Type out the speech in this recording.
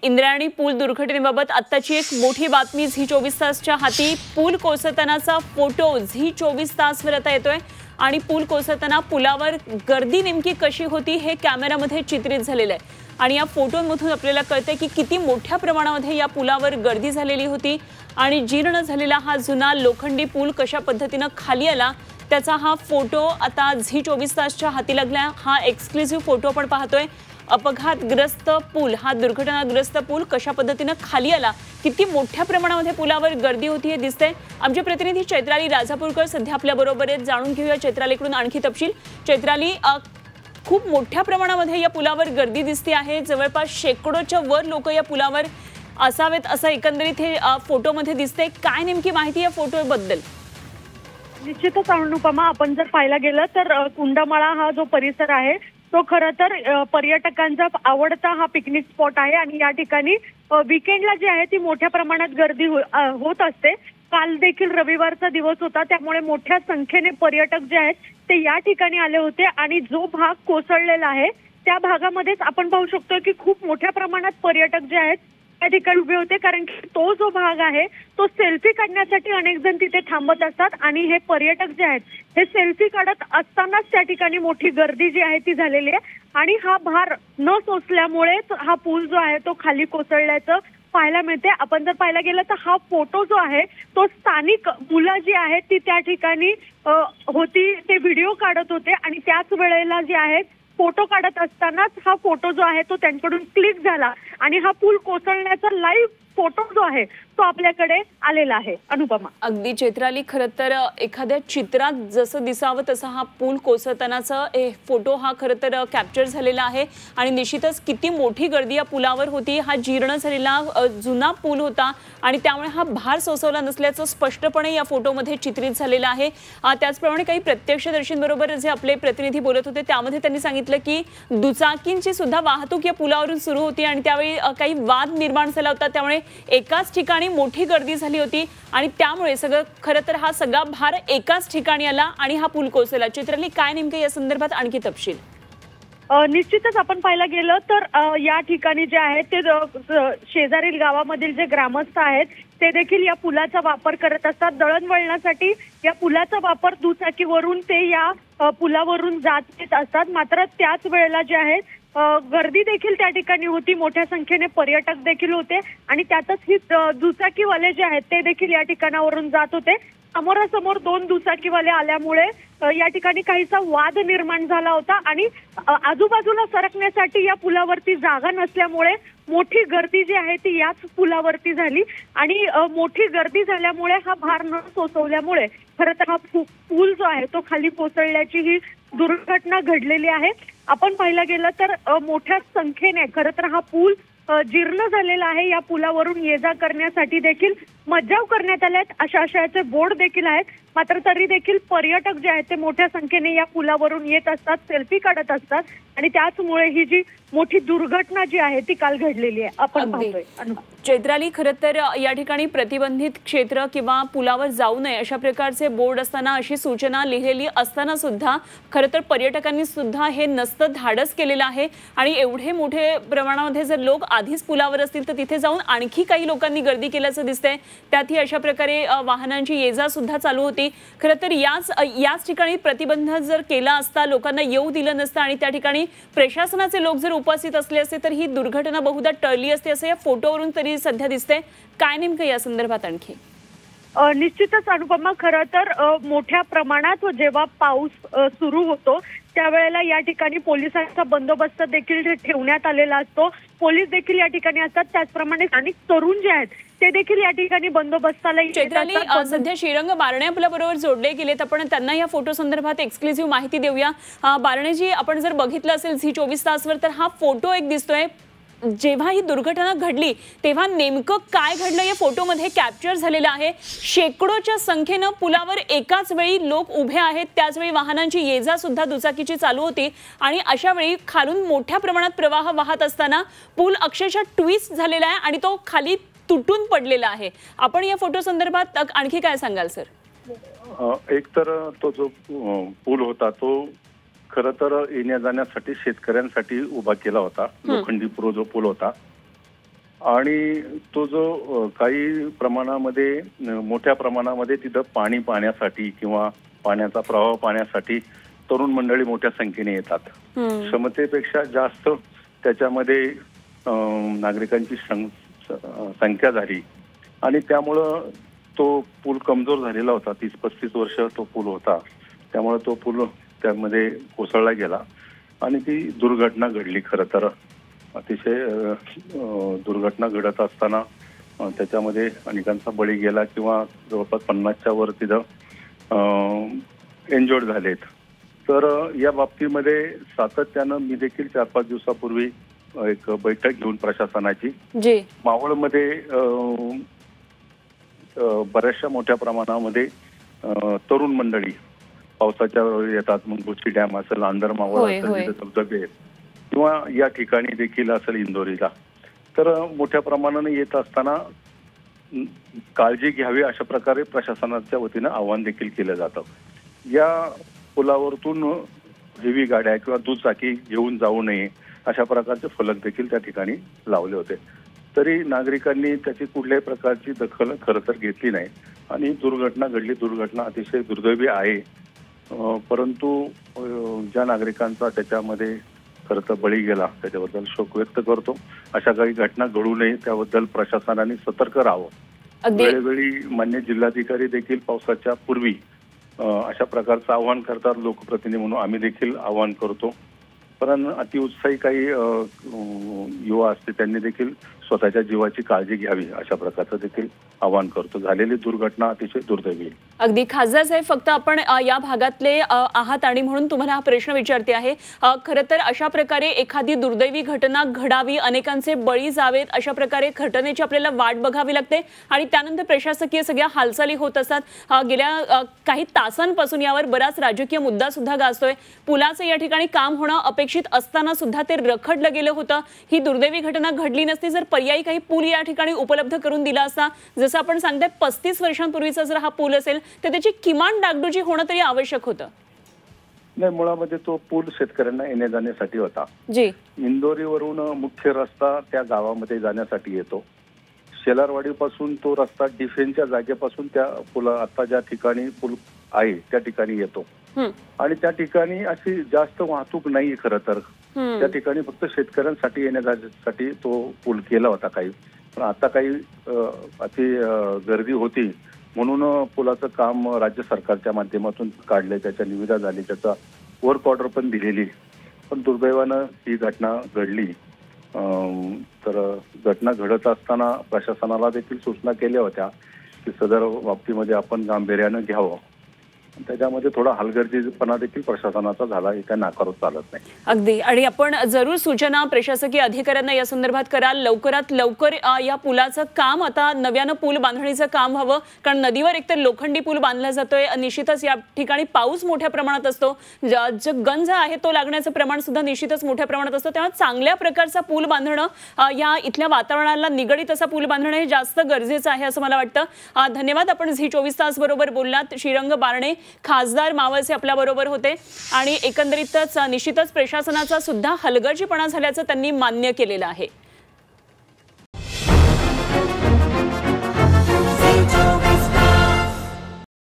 इंद्रायणी पूल दुर्घटनेबाबत आत्ताची एक मोठी बातमी झी 24 तासच्या हाती। पूल कोसळतानाचा फोटो झी 24 तासवर आता येतोय आणि पूल कोसळताना पुलावर गर्दी नेमकी कशी होती हे कॅमेरामध्ये चित्रित झालेलं आहे आणि या फोटोमधून आपल्याला कळतंय की किती मोठ्या प्रमाणामध्ये या पुलावर गर्दी झालेली होती आणि जीर्ण झालेला हा जुना लोखंडी पूल कशा पद्धतीने खाली आला त्याचा हा फोटो आता झी 24 तासच्या हाती लागला। हा एक्सक्लुसिव्ह फोटो आपण पाहतोय। अपघातग्रस्त पूल, हा दुर्घटनाग्रस्त पूल कशा पद्धतीने खाली आला, किती मोठ्या प्रमाणामध्ये पुलावर गर्दी होती हे दिसतंय। आमचे प्रतिनिधी चैत्राली राजापूरकर सध्या आपल्या बरोबर आहेत, जाणून घेऊया चैत्रालीकडून आणखी तपशील। चैत्राली, खूप मोठ्या प्रमाणामध्ये या पुलावर गर्दी दिसते आहे, जवळपास शेकडोच्या वर लोक या पुलावर असावेत असं एकंदरीत हे फोटोमध्ये दिसतंय। काय नेमकी माहिती या फोटोबद्दल? निश्चितच अनुपमा, आपण जर पाहायला गेलं तर कुंडमाळा हा जो परिसर आहे तो खरं तर पर्यटकांचा आवडता हा पिकनिक स्पॉट आहे आणि या ठिकाणी वीकेंडला जी आहे ती मोठ्या प्रमाणात गर्दी होत असते। काल देखील रविवारचा दिवस होता, त्यामुळे मोठ्या संख्येने पर्यटक जे आहेत ते या ठिकाणी आले होते आणि जो भाग कोसळलेला आहे त्या भागामध्येच आपण पाहू शकतो की खूप मोठ्या प्रमाणात पर्यटक जे आहेत त्या ठिकाणी उभे होते, कारण की तो जो भाग आहे तो सेल्फी काढण्यासाठी अनेक जण तिथे थांबत असतात आणि हे पर्यटक जे आहेत हे सेल्फी काढत असतानाच त्या ठिकाणी मोठी गर्दी जी आहे ती झालेली आहे आणि हा भार न सोसल्यामुळे हा पूल जो आहे तो खाली कोसळल्याचं पाहायला मिळते। आपण जर पाहायला गेलं तर हा फोटो जो आहे तो स्थानिक मुलं जी आहेत ती त्या ठिकाणी होती, ते व्हिडिओ काढत होते आणि त्याच वेळेला जे आहे फोटो काढत असतानाच हा फोटो जो आहे तो त्यांच्याकडून क्लिक झाला आणि हा पूल कोसळण्याचा लाईव्ह फोटो जो आहे तो आपल्याकडे आलेला आहे। अनुपमा, अगदी चैत्राली, खरं तर एखाद्या चित्रात जसं दिसावं तसा हा पूल कोसळतानाचा फोटो हा खरं तर कॅप्चर झालेला आहे आणि निश्चितच किती मोठी गर्दी या पुलावर होती। हा जीर्ण झालेला जुना पूल होता आणि त्यामुळे हा भार सोसवला नसल्याचं स्पष्टपणे या फोटोमध्ये चित्रित झालेलं आहे। त्याचप्रमाणे काही प्रत्यक्षदर्शींबरोबर जे आपले प्रतिनिधी बोलत होते त्यामध्ये त्यांनी सांगितलं की दुचाकींची सुद्धा वाहतूक या पुलावरून सुरू होती आणि त्यावेळी काही वाद निर्माण झाला होता, त्यामुळे एकाच ठिकाणी मोठी गर्दी झाली होती आणि त्यामुळे सगळं खरं तर हा सगळा भार एकाच ठिकाणी आला आणि हा पूल कोसळला। चित्राली, काय नेमकं या संदर्भात आणखी तपशील? निश्चितच आपण पाहायला गेलं तर या ठिकाणी जे आहे ते शेजारील गावामधील जे ग्रामस्थ आहेत ते देखील या पुलाचा वापर करत असतात। दळणवळणासाठी या पुलाचा वापर दुचाकीवरून ते या पुलावरून जात येत असतात, मात्र त्याच वेळेला जे आहे गर्दी देखील त्या ठिकाणी होती, मोठ्या संख्येने पर्यटक देखील होते आणि त्यातच ही दुचाकीवाले जे आहेत ते देखील या ठिकाणावरून जात होते। समोरासमोर दोन दुचाकीवाले आल्यामुळे या ठिकाणी काहीसा वाद निर्माण झाला होता आणि आजूबाजूला सरकण्यासाठी या पुलावरती जागा नसल्यामुळे मोठी गर्दी जी आहे ती याच पुलावरती झाली आणि मोठी गर्दी झाल्यामुळे हा भार न सोसवल्यामुळे खरं तर हा पूल जो आहे तो खाली कोसळल्याची ही दुर्घटना घडलेली आहे। आपण पाहायला गेलं तर मोठ्या संख्येने खरं तर हा पूल जीर्ण झालेला आहे। या पुलावरून ये जा करण्यासाठी देखील मज्जाव करण्यात आले आहेत, अशा आशयाचे बोर्ड देखील आहेत, मात्र तरी देखील पर्यटक जे आहेत ते मोठ्या संख्येने या पुलावरून येत असतात, सेल्फी काढत असतात आणि त्याचमुळे ही जी मोठी दुर्घटना जी आहे ती काल घडलेली आहे आपण पाहतोय। चैत्राली, खरं तर या ठिकाणी प्रतिबंधित क्षेत्र किंवा पुलावर जाऊ नये अशा प्रकारचे बोर्ड असताना, अशी सूचना लिहिलेली असताना सुद्धा खरं तर पर्यटकांनी सुद्धा हे नसतं धाडस केलेलं आहे आणि एवढे मोठे प्रमाणामध्ये जर लोक आधीच पुलावर असतील तर तिथे जाऊन आणखी काही लोकांनी गर्दी केल्याचं दिसतंय। त्यातही अशा प्रकारे वाहनांची ये जा सुद्धा चालू होती। खरं तर याच ठिकाणी प्रतिबंध जर केला असता, लोकांना येऊ दिलं नसतं आणि त्या ठिकाणी प्रशासनाचे लोक जर उपस्थित असले असते तर ही दुर्घटना बहुधा टळली असते असं या फोटोवरून तरी सध्या दिसतंय। काय नेमकं या संदर्भात आणखी? निश्चितच अनुपमा, खरं तर मोठ्या प्रमाणात जेव्हा पाऊस सुरू होतो त्यावेळेला या ठिकाणी पोलिसांचा बंदोबस्त देखील ठेवण्यात आलेला असतो, पोलीस देखील या ठिकाणी असतात, त्याचप्रमाणे स्थानिक तरुण जे आहेत ते देखील या ठिकाणी बंदोबस्ताला चैत्राली, सध्या श्रीरंग बारणे आपल्या बरोबर जोडले गेलेत, आपण त्यांना या फोटो संदर्भात एक्सक्लुसिव्ह माहिती देऊया। बारणेजी, आपण जर बघितलं असेल झी 24 तासवर तर हा फोटो एक दिसतोय, जेव्हा ही दुर्घटना घडली तेव्हा नेमकं काय घडलं या फोटोमध्ये कॅप्चर झालेलं आहे। शेकडोच्या संख्येनं पुलावर एकाच वेळी लोक उभे आहेत, त्याचवेळी वाहनांची ये जा सुद्धा दुचाकीची चालू होती आणि अशा वेळी खालून मोठ्या प्रमाणात प्रवाह वाहत असताना पूल अक्षरशः ट्विस्ट झालेला आहे आणि तो खाली तुटून पडलेला आहे। आपण या फोटो संदर्भात आणखी काय सांगाल सर? एक तर तो जो पूल होता तो खरं तर येण्या जाण्यासाठी शेतकऱ्यांसाठी उभा केला होता, लोखंडी जो पूल होता आणि तो जो काही प्रमाणामध्ये मोठ्या प्रमाणामध्ये तिथं पाणी पाहण्यासाठी किंवा पाण्याचा प्रवाह पाहण्यासाठी तरुण मंडळी मोठ्या संख्येने येतात. क्षमतेपेक्षा जास्त त्याच्यामध्ये नागरिकांची संख्या झाली आणि त्यामुळं तो पूल कमजोर झालेला होता. 30-35 वर्ष तो पूल होता, त्यामुळे तो पूल त्यामध्ये कोसळला गेला आणि ती दुर्घटना घडली. खरं तर अतिशय दुर्घटना घडत असताना त्याच्यामध्ये अनेकांचा बळी गेला किंवा जवळपास 50च्या वर तिथं इंजर्ड झालेत. तर या बाबतीमध्ये सातत्यानं मी देखील 4-5 दिवसापूर्वी एक बैठक घेऊन प्रशासनाची मावळमध्ये बऱ्याचशा मोठ्या प्रमाणामध्ये तरुण मंडळी पावसाच्या येतात. मग बुची डॅम असेल, अंदर मावळ असेल, धबधबे किंवा या ठिकाणी देखील असेल इंदोरीला, तर मोठ्या प्रमाणाने येत असताना काळजी घ्यावी अशा प्रकारे प्रशासनाच्या वतीनं आवाहन देखील केलं जातं. या पुलावरतून हेवी गाड्या किंवा दुचाकी घेऊन जाऊ नये अशा प्रकारचे फलक देखील त्या ठिकाणी लावले होते. तरी नागरिकांनी त्याची कुठल्याही प्रकारची दखल खरं तर घेतली नाही आणि दुर्घटना घडली. दुर्घटना अतिशय दुर्दैवी आहे, परंतु ज्या नागरिकांचा त्याच्यामध्ये खरं तर बळी गेला त्याच्याबद्दल शोक व्यक्त करतो. अशा काही घटना घडू नये त्याबद्दल प्रशासनाने सतर्क राहावं. वेळोवेळी मान्य जिल्हाधिकारी देखील पावसाच्या पूर्वी अशा प्रकारचं आवाहन करतात. लोकप्रतिनिधी म्हणून आम्ही देखील आवाहन करतो. पण अतिउत्साही काही युवा असते त्यांनी देखील स्वतःच्या जीवाची काळजी घ्यावी अशा प्रकारचं देखील आवाहन करतो. झालेली दुर्घटना अतिशय दुर्दैवी आहे. अगदी खासदार साहेब, फक्त आपण या भागातले आहात आणि म्हणून तुम्हाला हा प्रश्न विचारते आहे. खरं तर अशा प्रकारे एखादी दुर्दैवी घटना घडावी, अनेकांचे बळी जावेत, अशा प्रकारे घटनेची आपल्याला वाट बघावी लागते आणि त्यानंतर प्रशासकीय सगळ्या हालचाली होत असतात. गेल्या काही तासांपासून यावर बराच राजकीय मुद्दा सुद्धा गाजतोय. पुलाचं या ठिकाणी काम होणं अपेक्षित असताना सुद्धा ते रखडलं गेलं होतं. ही दुर्दैवी घटना घडली नसती जर पर्यायी काही पूल या ठिकाणी उपलब्ध करून दिला असता. जसं आपण सांगताय 35 वर्षांपूर्वीचा जर हा पूल असेल तर त्याची किमान डागडुजी होणं तरी आवश्यक होतं. नाही, मुळामध्ये तो पूल शेतकऱ्यांना येण्या जाण्यासाठी होता. इंदोरीवरून मुख्य रस्ता त्या गावामध्ये जाण्यासाठी येतो. शेलारवाडीपासून तो रस्ता डिफेन्सच्या जागेपासून त्या पुला आता ज्या ठिकाणी पूल आहे त्या ठिकाणी येतो आणि त्या ठिकाणी अशी जास्त वाहतूक नाही. खरं तर त्या ठिकाणी फक्त शेतकऱ्यांसाठी येण्यासाठी तो पूल केला होता काही, पण आता काही अति गर्दी होती म्हणून पुलाचं काम राज्य सरकारच्या माध्यमातून काढले, त्याच्या निविदा झाली, त्याचा वर्क ऑर्डर पण दिलेली. पण दुर्दैवानं ही घटना घडली. तर घटना घडत असताना प्रशासनाला देखील सूचना केल्या होत्या की सदर बाबतीमध्ये आपण गांभीर्यानं घ्यावं. त्याच्यामध्ये थोडा हलगर्जीपणा देखील प्रशासनाचा झाला, हे काय नाकारत चालत नाही. अगदी, आणि आपण जरूर सूचना प्रशासकीय अधिकाऱ्यांना या संदर्भात कराल. लवकरात लवकर या पुलाचं काम, आता नव्यानं पूल बांधणीचं काम व्हावं, कारण नदीवर एकतर लोखंडी पूल बांधला जातोय. निश्चितच या ठिकाणी पाऊस मोठ्या प्रमाणात असतो, जो गंज आहे तो लागण्याचं प्रमाण सुद्धा निश्चितच मोठ्या प्रमाणात असतं. तेव्हा चांगल्या प्रकारचा पूल बांधणं, या इथल्या वातावरणाला निगडीत असा पूल बांधणं हे जास्त गरजेचं आहे असं मला वाटतं. धन्यवाद. आपण झी 24 तास बरोबर बोललात. श्रीरंग बारणे, खासदार मावळचे आपल्या बरोबर होते आणि एकंदरीतच निश्चितच प्रशासनाचा सुद्धा हलगर्जीपणा झाल्याचं त्यांनी मान्य केलेलं आहे.